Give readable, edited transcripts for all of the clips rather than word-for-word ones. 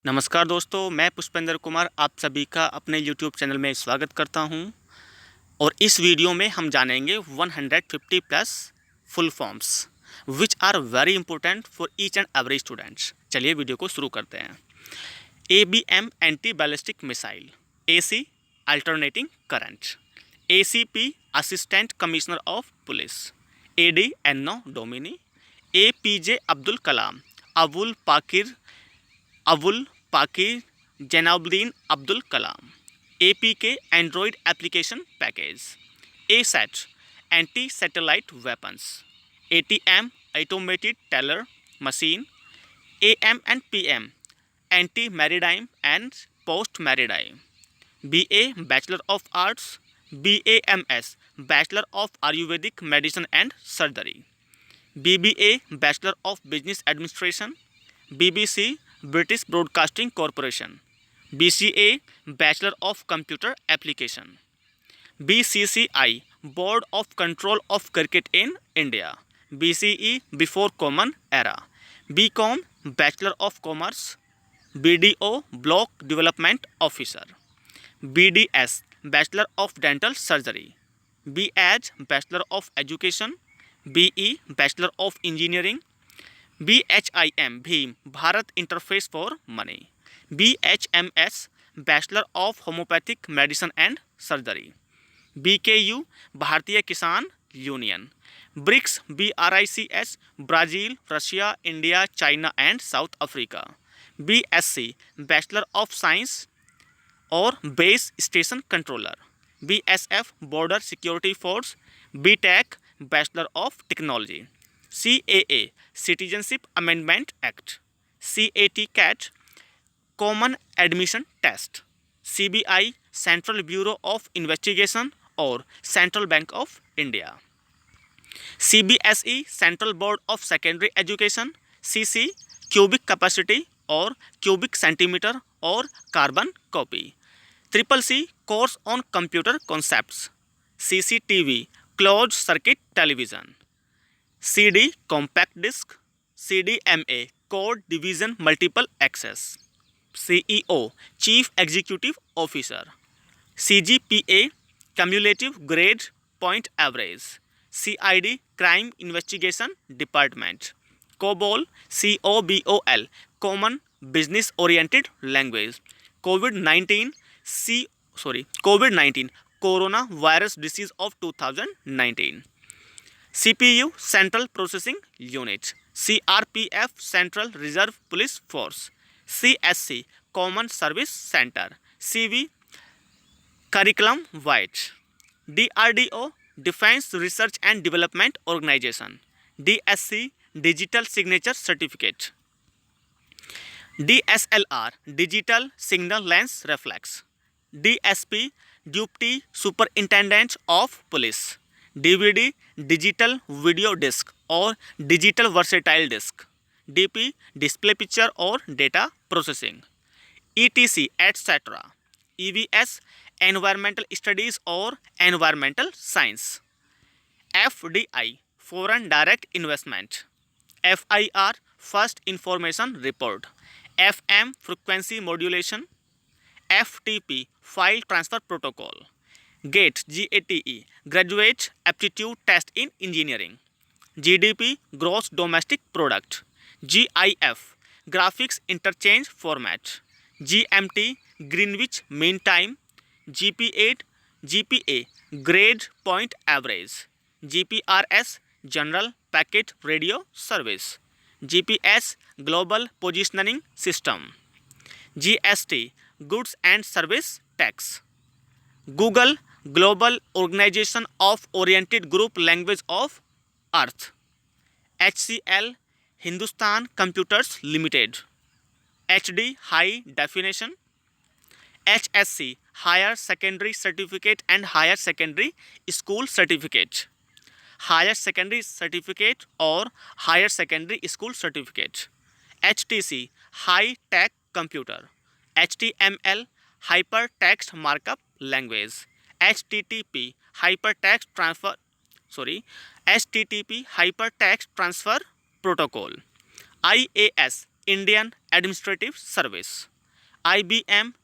नमस्कार दोस्तों, मैं पुष्पेंद्र कुमार आप सभी का अपने यूट्यूब चैनल में स्वागत करता हूं। और इस वीडियो में हम जानेंगे 150 plus full forms which are very important for each and every students. चलिए वीडियो को शुरू करते हैं। ABM anti ballistic missile, AC alternating current, ACP assistant commissioner of police, AD anno domini, APJ Abdul Kalam, Avul Pakir Jainulabdeen Abdul Kalam, APK Android application package, ASAT anti satellite weapons, ATM automated teller machine, AM and PM anti maritime and post maritime, BA bachelor of arts, BAMS bachelor of Ayurvedic medicine and surgery, BBA bachelor of business administration, BBC British broadcasting corporation, BCA bachelor of computer application, BCCI board of control of cricket in India, BCE before common era, BCom bachelor of commerce, BDO block development officer, BDS bachelor of dental surgery, BH bachelor of education, BE bachelor of engineering, BHIM Bhim Bharat interface for money, BHMS bachelor of homeopathic medicine and surgery, BKU भारतीय किसान union, BRICS BRICS Brazil, Russia, India, China and south Africa, BSc bachelor of science और base station controller, BSF border security force, BTech bachelor of technology, CAA citizenship amendment act, CAT cat common admission test, CBI central bureau of investigation और central bank of India, CBSE central board of secondary education, CC cubic capacity और cubic centimetre और carbon copy, CCC course on computer concepts, CCTV close circuit television, CD compact disc, CDMA code division multiple access, CEO chief executive officer, CGPA cumulative grade point average, CID crime investigation department, COBOL COBOL common business oriented language, COVID corona virus disease of 2019, CPU central processing unit, CRPF central reserve police force, CSC common service centre, CV curriculum vitae, DRDO defence research and development organisation, DSC digital signature certificate, DSLR digital signal lens reflex, DSP deputy superintendent of police, DVD digital video disc और digital versatile disc, DP display picture और data processing, ETC et cetera, EVS environmental studies और environmental science, FDI foreign direct investment, FIR first information report, FM frequency modulation, FTP file transfer protocol, GATE graduate aptitude test in engineering, GDP gross domestic product, GIF graphics interchange format, GMT Greenwich mean time, GPA grade point average, GPRS general packet radio service, GPS global positioning system, GST goods and service tax, Google global organisation of oriented group language of earth, HCL Hindustan computers limited, HD high definition, HSC higher secondary certificate and higher secondary school certificate, higher secondary certificate और higher secondary school certificate, HTC high tech computer, HTML hyper text markup language, HTTP hyper text transfer protocol, IAS Indian administrative service, IBM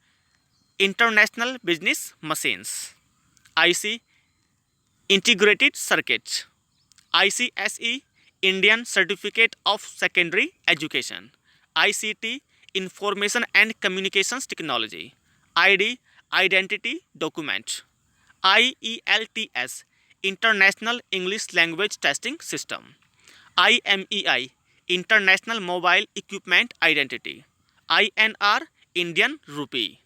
International Business Machines, IC Integrated Circuits, ICSE Indian Certificate of Secondary Education, ICT Information and Communications Technology, ID Identity Document, IELTS International English Language Testing System, IMEI International Mobile Equipment Identity, INR Indian Rupee,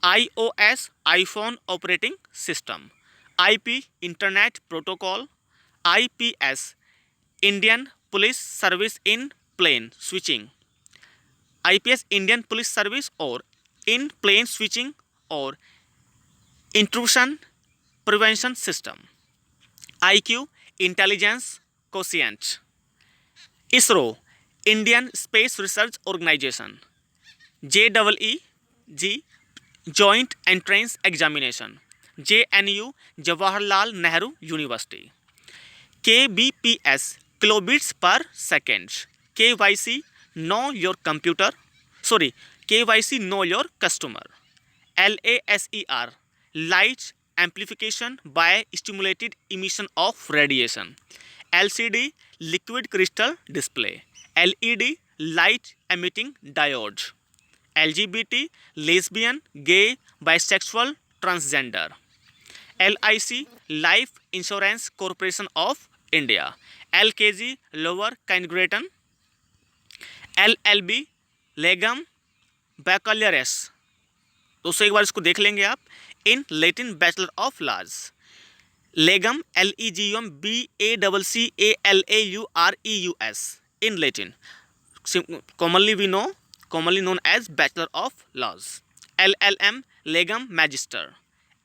iOS iPhone Operating System, IP Internet Protocol, IPS Indian Police Service in Plane Switching, IPS Indian Police Service or in Plane Switching or Intrusion Prevention System, IQ Intelligence Quotient, ISRO Indian Space Research Organization, JEEG Joint Entrance Examination, JNU Jawaharlal Nehru University, KBPS kilobits per second, KYC Know Your Computer, KYC Know Your Customer, LASER Light Amplification by Stimulated Emission of Radiation, LCD Liquid Crystal Display, LED Light Emitting Diode, LGBT Lesbian, Gay, Bisexual, Transgender, LIC Life Insurance Corporation of India, LKG Lower Kindergarten, LLB Legum Baccalaureus, दोस्तों एक बार इसको देख लेंगे आप, in Latin bachelor of laws, लेगम LEGUM BACCALAUREUS in Latin, commonly known as Bachelor of Laws, LLM Legum Magister,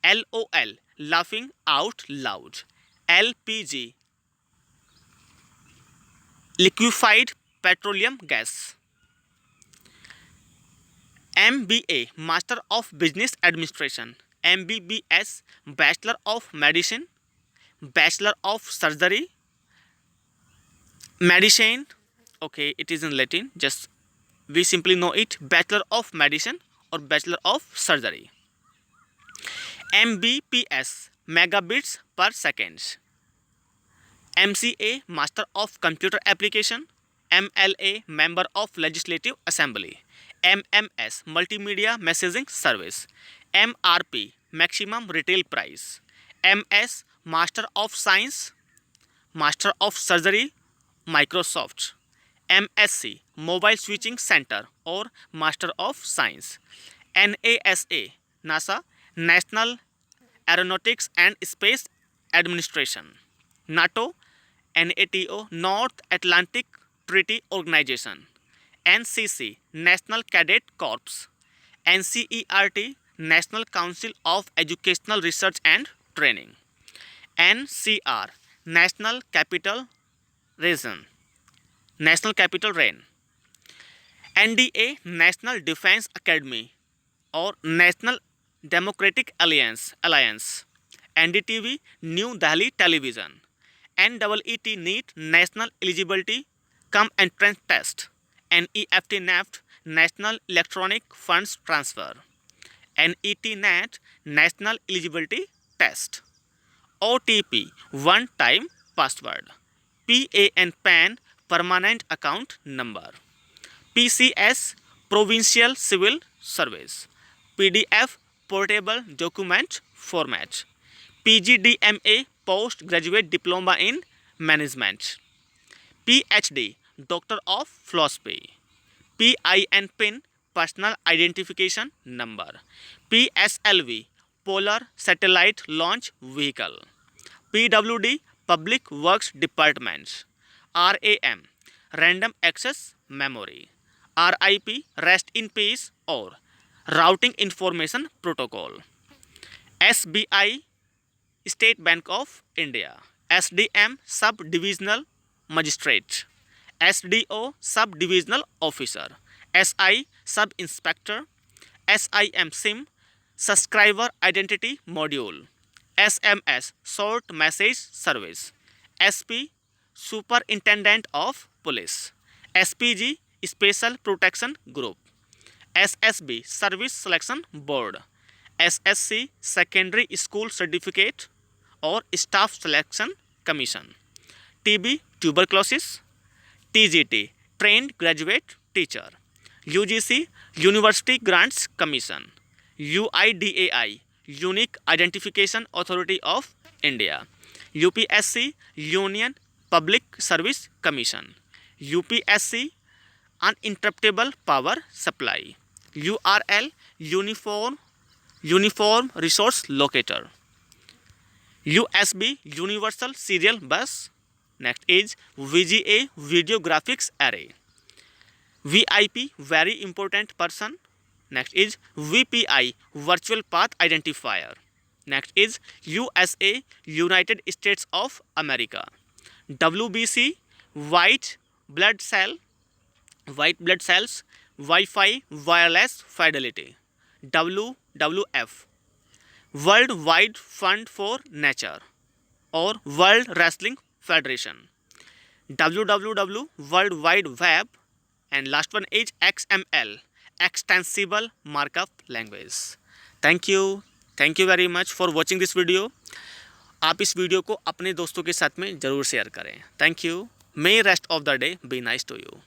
LOL Laughing Out Loud, LPG Liquefied Petroleum Gas, MBA Master of Business Administration, MBBS Bachelor of Medicine, Bachelor of Surgery, Medicine, okay, it is in Latin, just we simply know it, Bachelor of Medicine or Bachelor of Surgery, MBPS Megabits per Second, MCA Master of Computer Application, MLA Member of Legislative Assembly, MMS Multimedia Messaging Service, MRP Maximum Retail Price, MS Master of Science, Master of Surgery, Microsoft, MSc Mobile Switching Center or Master of Science, NASA NASA National Aeronautics and Space Administration, NATO NATO North Atlantic Treaty Organization, NCC National Cadet Corps, NCERT National Council of Educational Research and Training, NCR National Capital Region, National Capital Region, NDA National Defense Academy or National Democratic Alliance, NDTV New Delhi Television, NEET NEET National Eligibility Cum Entrance Test, NEFT NEFT National Electronic Funds Transfer, NET NET National Eligibility Test, OTP One Time Password, PAN PAN Permanent Account Number, PCS Provincial Civil Service, PDF Portable Document Format, PGDMA Postgraduate Diploma in Management, PhD Doctor of Philosophy, PIN PIN Personal Identification Number, PSLV Polar Satellite Launch Vehicle, PWD Public Works Department, RAM Random Access Memory, RIP Rest in Peace or Routing Information Protocol, SBI State Bank of India, SDM Sub-Divisional Magistrate, SDO Sub-Divisional Officer, SI Sub-Inspector, SIM SIM Subscriber Identity Module, SMS Short Message Service, SP Superintendent of Police, SPG Special Protection Group, SSB service selection board, SSC secondary school certificate और staff selection commission, TB tuberculosis, TGT trained graduate teacher, UGC university grants commission, UIDAI unique identification authority of India, UPSC union public service commission, UPSC uninterruptible power supply, URL uniform resource locator, USB universal serial bus, next is VGA video graphics array, VIP very important person, next is VPI virtual path identifier, next is USA United States of America, WBC white blood cells Wi-Fi wireless fidelity, WWF world wide fund for nature और world wrestling federation, WWW world wide web and last one is XML extensible markup language. Thank you very much for watching this video. आप इस video को अपने दोस्तों के साथ में ज़रूर शेयर करें। Thank you. May rest of the day be nice to you.